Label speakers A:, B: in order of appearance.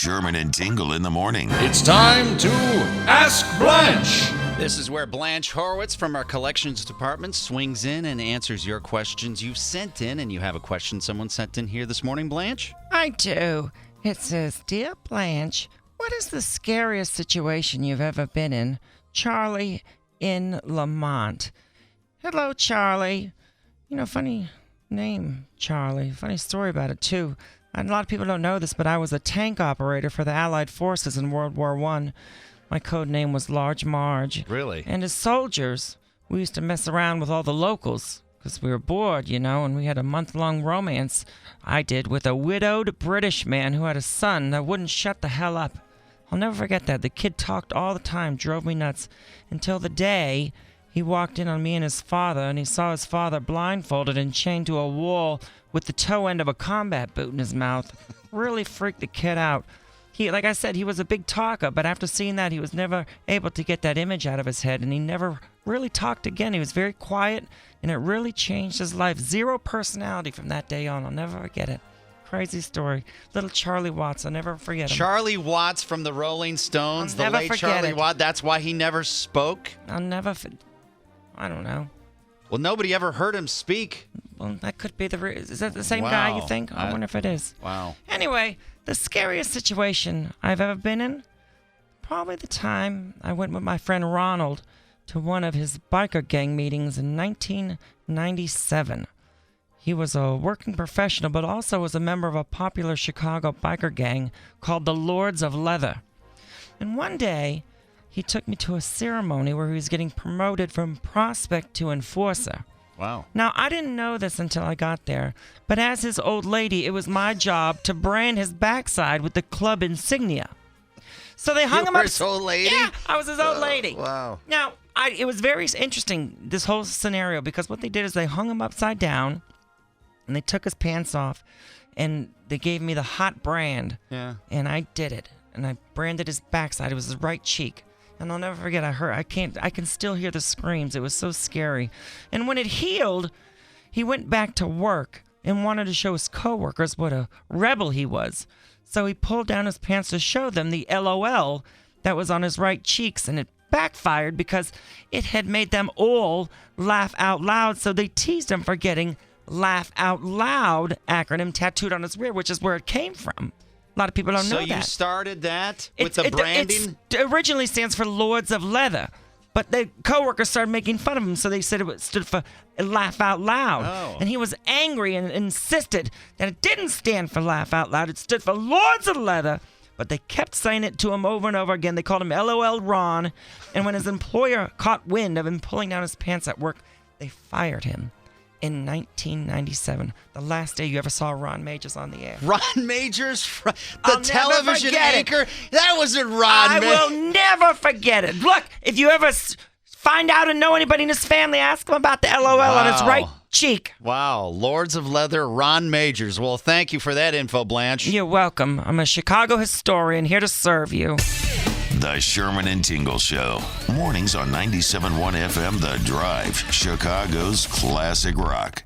A: Sherman and Tingle in the morning.
B: It's time to Ask Blanche.
C: This is where Blanche Horowitz from our collections department swings in and answers your questions you've sent in. And you have a question someone sent in here this morning, Blanche?
D: I do. It says, Dear Blanche, what is the scariest situation you've ever been in? Charlie in Lemont. Hello, Charlie. You know, funny name, Charlie. Funny story about it, too. And a lot of people don't know this, but I was a tank operator for the Allied forces in World War I. My code name was Large Marge.
C: Really?
D: And as soldiers, we used to mess around with all the locals because we were bored, you know, and we had a month-long romance, I did, with a widowed British man who had a son that wouldn't shut the hell up. I'll never forget that. The kid talked all the time, drove me nuts, until the day he walked in on me and his father, and he saw his father blindfolded and chained to a wall with the toe end of a combat boot in his mouth. Really freaked the kid out. Like I said, he was a big talker, but after seeing that, he was never able to get that image out of his head, and he never really talked again. He was very quiet, and it really changed his life. Zero personality from that day on. I'll never forget it. Crazy story. Little Charlie Watts. I'll never forget him.
C: Charlie Watts from the Rolling Stones, the
D: I'll never
C: late
D: forget
C: Charlie
D: it.
C: Watts. That's why he never spoke?
D: I'll never I don't know.
C: Well, nobody ever heard him speak.
D: Well, that could be is that the same guy you
C: Wow.
D: think? I wonder if it is.
C: Wow.
D: Anyway, the scariest situation I've ever been in, probably the time I went with my friend Ronald to one of his biker gang meetings in 1997. He was a working professional, but also was a member of a popular Chicago biker gang called the Lords of Leather. And one day, he took me to a ceremony where he was getting promoted from prospect to enforcer.
C: Wow.
D: Now, I didn't know this until I got there, but as his old lady, it was my job to brand his backside with the club insignia. So they hung him up.
C: His old lady?
D: Yeah, I was his old lady.
C: Wow.
D: Now, it was very interesting, this whole scenario, because what they did is they hung him upside down, and they took his pants off, and they gave me the hot brand.
C: Yeah.
D: And I did it, and I branded his backside. It was his right cheek. And I'll never forget, I can still hear the screams. It was so scary. And when it healed, he went back to work and wanted to show his coworkers what a rebel he was. So he pulled down his pants to show them the LOL that was on his right cheeks, and it backfired because it had made them all laugh out loud. So they teased him for getting Laugh Out Loud acronym tattooed on his rear, which is where it came from. A lot of people don't know that.
C: So you started that with the branding?
D: It originally stands for Lords of Leather, but the coworkers started making fun of him, so they said it stood for Laugh Out Loud.
C: Oh.
D: And he was angry and insisted that it didn't stand for Laugh Out Loud. It stood for Lords of Leather, but they kept saying it to him over and over again. They called him LOL Ron, and when his employer caught wind of him pulling down his pants at work, they fired him. In 1997, the last day you ever saw Ron Majors on the air.
C: Ron Majors, the
D: I'll never
C: television
D: forget it.
C: anchor? That wasn't Ron
D: I will never forget it. Look, if you ever find out and know anybody in his family, ask him about the LOL on his right cheek.
C: Wow. Lords of Leather, Ron Majors. Well, thank you for that info, Blanche.
D: You're welcome. I'm a Chicago historian here to serve you.
A: The Sherman and Tingle Show. Mornings on 97.1 FM The Drive, Chicago's classic rock.